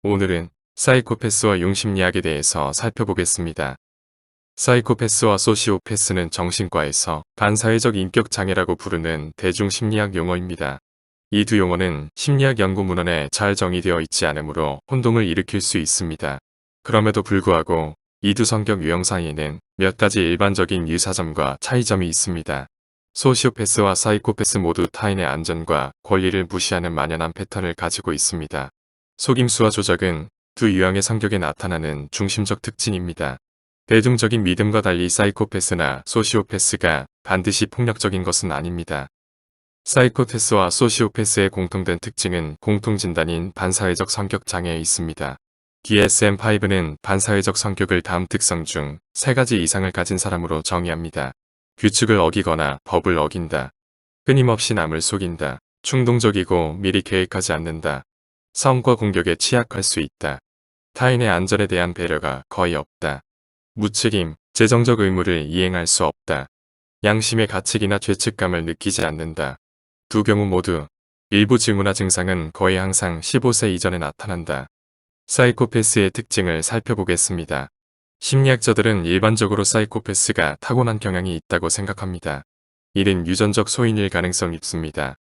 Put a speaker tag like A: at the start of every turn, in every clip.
A: 오늘은 사이코패스와 용심리학에 대해서 살펴보겠습니다. 사이코패스와 소시오패스는 정신과에서 반사회적 인격 장애라고 부르는 대중심리학 용어입니다. 이 두 용어는 심리학 연구 문헌에 잘 정의되어 있지 않으므로 혼동을 일으킬 수 있습니다. 그럼에도 불구하고 이 두 성격 유형 사이에는 몇 가지 일반적인 유사점과 차이점이 있습니다. 소시오패스와 사이코패스 모두 타인의 안전과 권리를 무시하는 만연한 패턴을 가지고 있습니다. 속임수와 조작은 두 유형의 성격에 나타나는 중심적 특징입니다. 대중적인 믿음과 달리 사이코패스나 소시오패스가 반드시 폭력적인 것은 아닙니다. 사이코패스와 소시오패스의 공통된 특징은 공통진단인 반사회적 성격 장애에 있습니다. DSM-5는 반사회적 성격을 다음 특성 중 3가지 이상을 가진 사람으로 정의합니다. 규칙을 어기거나 법을 어긴다. 끊임없이 남을 속인다. 충동적이고 미리 계획하지 않는다. 싸움과 공격에 취약할 수 있다. 타인의 안전에 대한 배려가 거의 없다. 무책임, 재정적 의무를 이행할 수 없다. 양심의 가책이나 죄책감을 느끼지 않는다. 두 경우 모두 일부 징후나 증상은 거의 항상 15세 이전에 나타난다. 사이코패스의 특징을 살펴보겠습니다. 심리학자들은 일반적으로 사이코패스가 타고난 경향이 있다고 생각합니다. 이는 유전적 소인일 가능성이 있습니다.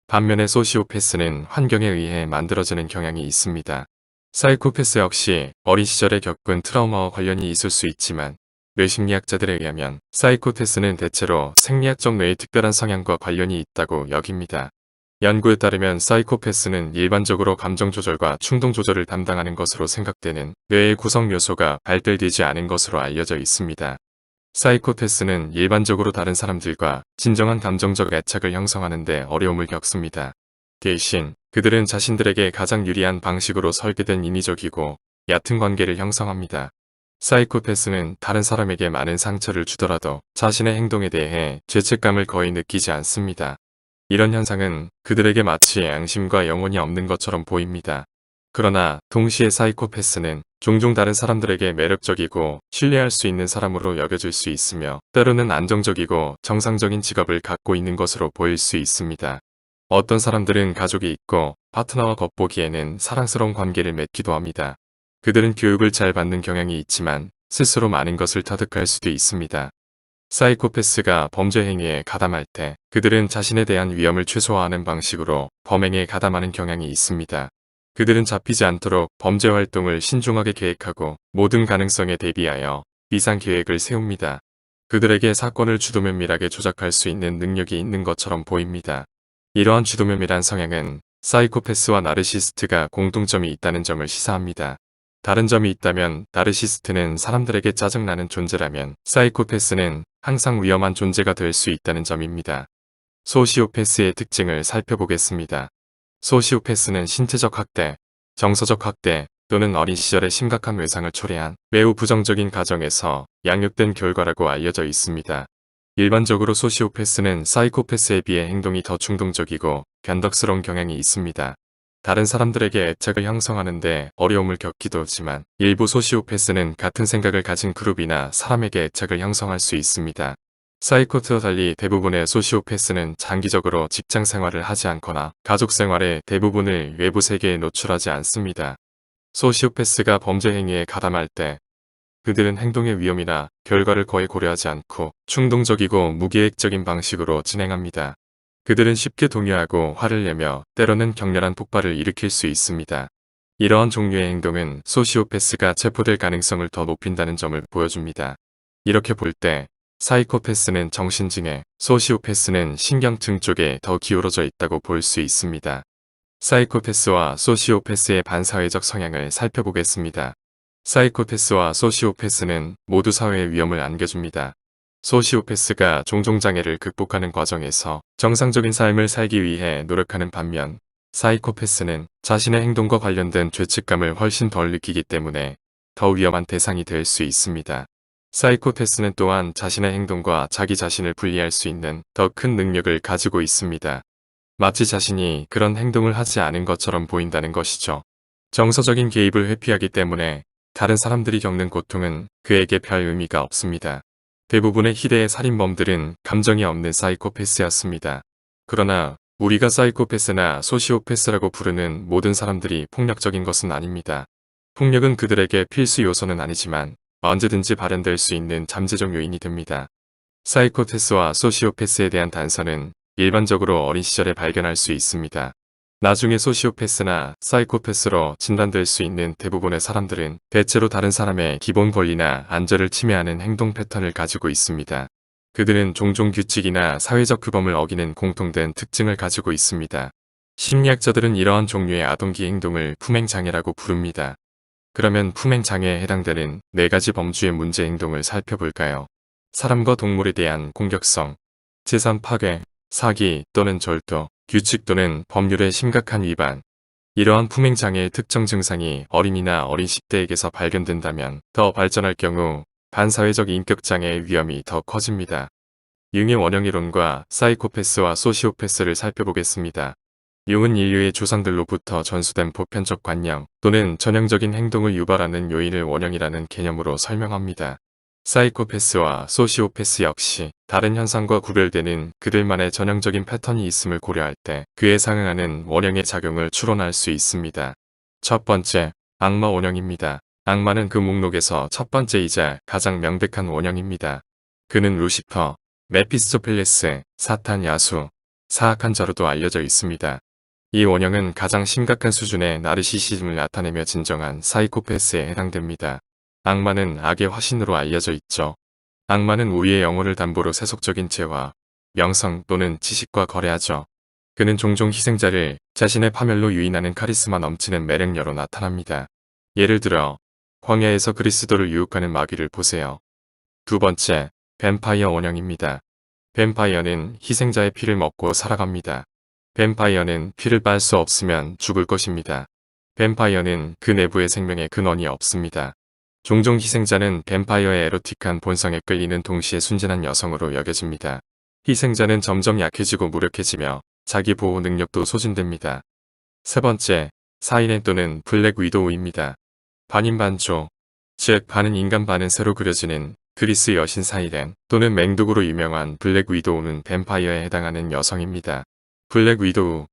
A: 반면에 소시오패스는 환경에 의해 만들어지는 경향이 있습니다. 사이코패스 역시 어린 시절에 겪은 트라우마와 관련이 있을 수 있지만 뇌심리학자들에 의하면 사이코패스는 대체로 생리학적 뇌의 특별한 성향과 관련이 있다고 여깁니다. 연구에 따르면 사이코패스는 일반적으로 감정 조절과 충동 조절을 담당하는 것으로 생각되는 뇌의 구성 요소가 발달되지 않은 것으로 알려져 있습니다. 사이코패스는 일반적으로 다른 사람들과 진정한 감정적 애착을 형성하는 데 어려움을 겪습니다. 대신 그들은 자신들에게 가장 유리한 방식으로 설계된 인위적이고 얕은 관계를 형성합니다. 사이코패스는 다른 사람에게 많은 상처를 주더라도 자신의 행동에 대해 죄책감을 거의 느끼지 않습니다. 이런 현상은 그들에게 마치 양심과 영혼이 없는 것처럼 보입니다. 그러나 동시에 사이코패스는 종종 다른 사람들에게 매력적이고 신뢰할 수 있는 사람으로 여겨질 수 있으며 때로는 안정적이고 정상적인 직업을 갖고 있는 것으로 보일 수 있습니다. 어떤 사람들은 가족이 있고 파트너와 겉보기에는 사랑스러운 관계를 맺기도 합니다. 그들은 교육을 잘 받는 경향이 있지만 스스로 많은 것을 터득할 수도 있습니다. 사이코패스가 범죄 행위에 가담할 때 그들은 자신에 대한 위험을 최소화하는 방식으로 범행에 가담하는 경향이 있습니다. 그들은 잡히지 않도록 범죄 활동을 신중하게 계획하고 모든 가능성에 대비하여 비상 계획을 세웁니다. 그들에게 사건을 주도면밀하게 조작할 수 있는 능력이 있는 것처럼 보입니다. 이러한 주도면밀한 성향은 사이코패스와 나르시스트가 공통점이 있다는 점을 시사합니다. 다른 점이 있다면 나르시스트는 사람들에게 짜증나는 존재라면 사이코패스는 항상 위험한 존재가 될 수 있다는 점입니다. 소시오패스의 특징을 살펴보겠습니다. 소시오패스는 신체적 학대, 정서적 학대 또는 어린 시절의 심각한 외상을 초래한 매우 부정적인 가정에서 양육된 결과라고 알려져 있습니다. 일반적으로 소시오패스는 사이코패스에 비해 행동이 더 충동적이고 변덕스러운 경향이 있습니다. 다른 사람들에게 애착을 형성하는데 어려움을 겪기도 하지만 일부 소시오패스는 같은 생각을 가진 그룹이나 사람에게 애착을 형성할 수 있습니다. 사이코트와 달리 대부분의 소시오패스는 장기적으로 직장 생활을 하지 않거나 가족 생활의 대부분을 외부 세계에 노출하지 않습니다. 소시오패스가 범죄 행위에 가담할 때 그들은 행동의 위험이나 결과를 거의 고려하지 않고 충동적이고 무계획적인 방식으로 진행합니다. 그들은 쉽게 동요하고 화를 내며 때로는 격렬한 폭발을 일으킬 수 있습니다. 이러한 종류의 행동은 소시오패스가 체포될 가능성을 더 높인다는 점을 보여줍니다. 이렇게 볼 때 사이코패스는 정신증에, 소시오패스는 신경증 쪽에 더 기울어져 있다고 볼 수 있습니다. 사이코패스와 소시오패스의 반사회적 성향을 살펴보겠습니다. 사이코패스와 소시오패스는 모두 사회에 위험을 안겨줍니다. 소시오패스가 종종 장애를 극복하는 과정에서 정상적인 삶을 살기 위해 노력하는 반면 사이코패스는 자신의 행동과 관련된 죄책감을 훨씬 덜 느끼기 때문에 더 위험한 대상이 될 수 있습니다. 사이코패스는 또한 자신의 행동과 자기 자신을 분리할 수 있는 더 큰 능력을 가지고 있습니다. 마치 자신이 그런 행동을 하지 않은 것처럼 보인다는 것이죠. 정서적인 개입을 회피하기 때문에 다른 사람들이 겪는 고통은 그에게 별 의미가 없습니다. 대부분의 희대의 살인범들은 감정이 없는 사이코패스였습니다. 그러나 우리가 사이코패스나 소시오패스라고 부르는 모든 사람들이 폭력적인 것은 아닙니다. 폭력은 그들에게 필수 요소는 아니지만 언제든지 발현될 수 있는 잠재적 요인이 됩니다. 사이코패스와 소시오패스에 대한 단서는 일반적으로 어린 시절에 발견할 수 있습니다. 나중에 소시오패스나 사이코패스로 진단될 수 있는 대부분의 사람들은 대체로 다른 사람의 기본 권리나 안전을 침해하는 행동 패턴을 가지고 있습니다. 그들은 종종 규칙이나 사회적 규범을 어기는 공통된 특징을 가지고 있습니다. 심리학자들은 이러한 종류의 아동기 행동을 품행장애라고 부릅니다. 그러면 품행장애에 해당되는 4가지 범주의 문제 행동을 살펴볼까요? 사람과 동물에 대한 공격성, 재산 파괴, 사기 또는 절도, 규칙 또는 법률의 심각한 위반. 이러한 품행장애의 특정 증상이 어린이나 어린 10대에게서 발견된다면 더 발전할 경우 반사회적 인격장애의 위험이 더 커집니다. 융의 원형이론과 사이코패스와 소시오패스를 살펴보겠습니다. 융은 인류의 조상들로부터 전수된 보편적 관념 또는 전형적인 행동을 유발하는 요인을 원형이라는 개념으로 설명합니다. 사이코패스와 소시오패스 역시 다른 현상과 구별되는 그들만의 전형적인 패턴이 있음을 고려할 때 그에 상응하는 원형의 작용을 추론할 수 있습니다. 첫 번째, 악마 원형입니다. 악마는 그 목록에서 첫 번째이자 가장 명백한 원형입니다. 그는 루시퍼, 메피스토펠레스, 사탄 야수, 사악한 자로도 알려져 있습니다. 이 원형은 가장 심각한 수준의 나르시시즘을 나타내며 진정한 사이코패스에 해당됩니다. 악마는 악의 화신으로 알려져 있죠. 악마는 우리의 영혼을 담보로 세속적인 재화, 명성 또는 지식과 거래하죠. 그는 종종 희생자를 자신의 파멸로 유인하는 카리스마 넘치는 매력녀로 나타납니다. 예를 들어 광야에서 그리스도를 유혹하는 마귀를 보세요. 두 번째, 뱀파이어 원형입니다. 뱀파이어는 희생자의 피를 먹고 살아갑니다. 뱀파이어는 피를 빨 수 없으면 죽을 것입니다. 뱀파이어는 그 내부의 생명의 근원이 없습니다. 종종 희생자는 뱀파이어의 에로틱한 본성에 끌리는 동시에 순진한 여성으로 여겨집니다. 희생자는 점점 약해지고 무력해지며 자기 보호 능력도 소진됩니다. 세 번째, 사이렌 또는 블랙 위도우입니다. 반인반조, 즉 반은 인간 반은 새로 그려지는 그리스 여신 사이렌 또는 맹독으로 유명한 블랙 위도우는 뱀파이어에 해당하는 여성입니다. 블랙 위도우,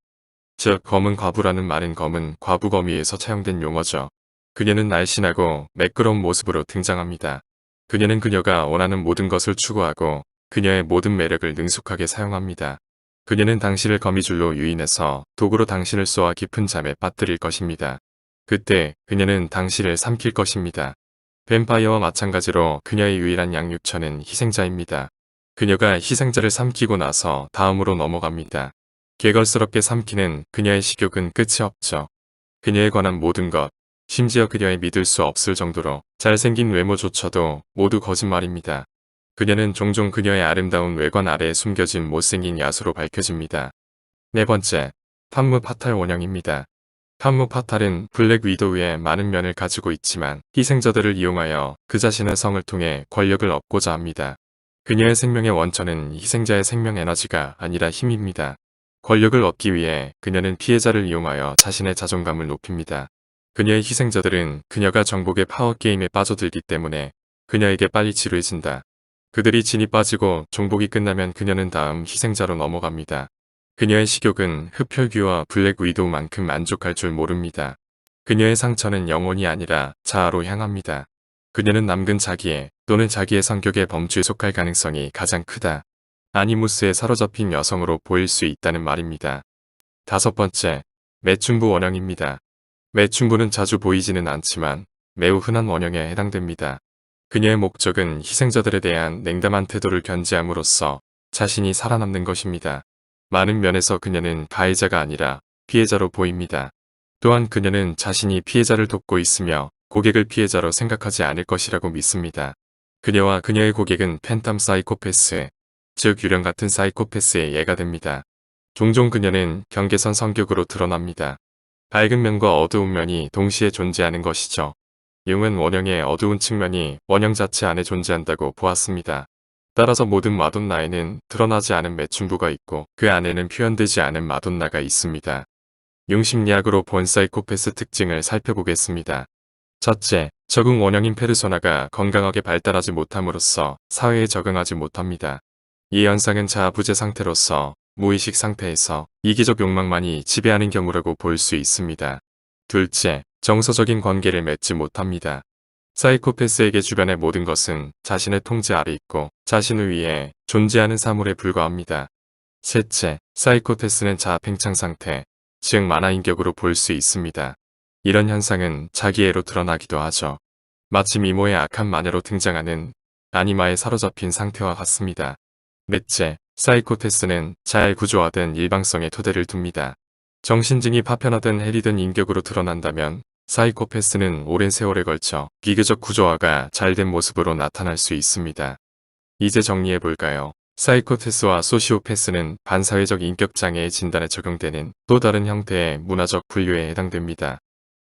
A: 즉 검은 과부라는 말은 검은 과부 거미에서 차용된 용어죠. 그녀는 날씬하고 매끄러운 모습으로 등장합니다. 그녀는 그녀가 원하는 모든 것을 추구하고 그녀의 모든 매력을 능숙하게 사용합니다. 그녀는 당신을 거미줄로 유인해서 도구로 당신을 쏘아 깊은 잠에 빠뜨릴 것입니다. 그때 그녀는 당신을 삼킬 것입니다. 뱀파이어와 마찬가지로 그녀의 유일한 양육처는 희생자입니다. 그녀가 희생자를 삼키고 나서 다음으로 넘어갑니다. 개걸스럽게 삼키는 그녀의 식욕은 끝이 없죠. 그녀에 관한 모든 것, 심지어 그녀의 믿을 수 없을 정도로 잘생긴 외모조차도 모두 거짓말입니다. 그녀는 종종 그녀의 아름다운 외관 아래에 숨겨진 못생긴 야수로 밝혀집니다. 네 번째, 판무 파탈 원형입니다. 판무 파탈은 블랙 위도우의 많은 면을 가지고 있지만 희생자들을 이용하여 그 자신의 성을 통해 권력을 얻고자 합니다. 그녀의 생명의 원천은 희생자의 생명 에너지가 아니라 힘입니다. 권력을 얻기 위해 그녀는 피해자를 이용하여 자신의 자존감을 높입니다. 그녀의 희생자들은 그녀가 정복의 파워게임에 빠져들기 때문에 그녀에게 빨리 지루해진다. 그들이 진이 빠지고 정복이 끝나면 그녀는 다음 희생자로 넘어갑니다. 그녀의 식욕은 흡혈귀와 블랙 위도우만큼 만족할 줄 모릅니다. 그녀의 상처는 영혼이 아니라 자아로 향합니다. 그녀는 남근 자기애 또는 자기의 성격의 범주에 속할 가능성이 가장 크다. 아니무스에 사로잡힌 여성으로 보일 수 있다는 말입니다. 다섯 번째, 매춘부 원형입니다. 매춘부는 자주 보이지는 않지만 매우 흔한 원형에 해당됩니다. 그녀의 목적은 희생자들에 대한 냉담한 태도를 견지함으로써 자신이 살아남는 것입니다. 많은 면에서 그녀는 가해자가 아니라 피해자로 보입니다. 또한 그녀는 자신이 피해자를 돕고 있으며 고객을 피해자로 생각하지 않을 것이라고 믿습니다. 그녀와 그녀의 고객은 팬텀 사이코패스, 즉 유령 같은 사이코패스의 예가 됩니다. 종종 그녀는 경계선 성격으로 드러납니다. 밝은 면과 어두운 면이 동시에 존재하는 것이죠. 융은 원형의 어두운 측면이 원형 자체 안에 존재한다고 보았습니다. 따라서 모든 마돈나에는 드러나지 않은 매춘부가 있고 그 안에는 표현되지 않은 마돈나가 있습니다. 융 심리학으로 본 사이코패스 특징을 살펴보겠습니다. 첫째, 적응 원형인 페르소나가 건강하게 발달하지 못함으로써 사회에 적응하지 못합니다. 이 현상은 자아부재 상태로서 무의식 상태에서 이기적 욕망만이 지배하는 경우라고 볼 수 있습니다. 둘째, 정서적인 관계를 맺지 못합니다. 사이코패스에게 주변의 모든 것은 자신의 통제 아래 있고 자신을 위해 존재하는 사물에 불과합니다. 셋째, 사이코패스는 자아팽창 상태, 즉 만화인격으로 볼 수 있습니다. 이런 현상은 자기애로 드러나기도 하죠. 마치 미모의 악한 마녀로 등장하는 아니마에 사로잡힌 상태와 같습니다. 넷째, 사이코패스는 잘 구조화된 일방성에 토대를 둡니다. 정신증이 파편화된 해리든 인격으로 드러난다면 사이코패스는 오랜 세월에 걸쳐 비교적 구조화가 잘 된 모습으로 나타날 수 있습니다. 이제 정리해볼까요? 사이코패스와 소시오패스는 반사회적 인격장애의 진단에 적용되는 또 다른 형태의 문화적 분류에 해당됩니다.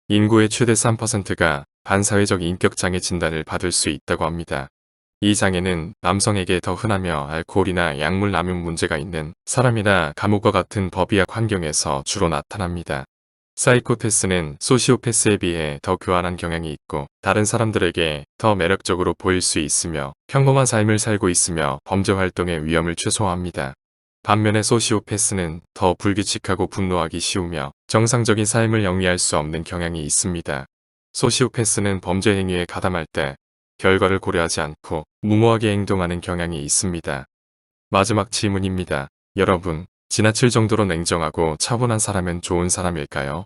A: 인구의 최대 3%가 반사회적 인격장애 진단을 받을 수 있다고 합니다. 이 장애는 남성에게 더 흔하며 알코올이나 약물 남용 문제가 있는 사람이나 감옥과 같은 법의학 환경에서 주로 나타납니다. 사이코패스는 소시오패스에 비해 더 교활한 경향이 있고 다른 사람들에게 더 매력적으로 보일 수 있으며 평범한 삶을 살고 있으며 범죄 활동의 위험을 최소화합니다. 반면에 소시오패스는 더 불규칙하고 분노하기 쉬우며 정상적인 삶을 영위할 수 없는 경향이 있습니다. 소시오패스는 범죄 행위에 가담할 때 결과를 고려하지 않고 무모하게 행동하는 경향이 있습니다. 마지막 질문입니다. 여러분, 지나칠 정도로 냉정하고 차분한 사람은 좋은 사람일까요?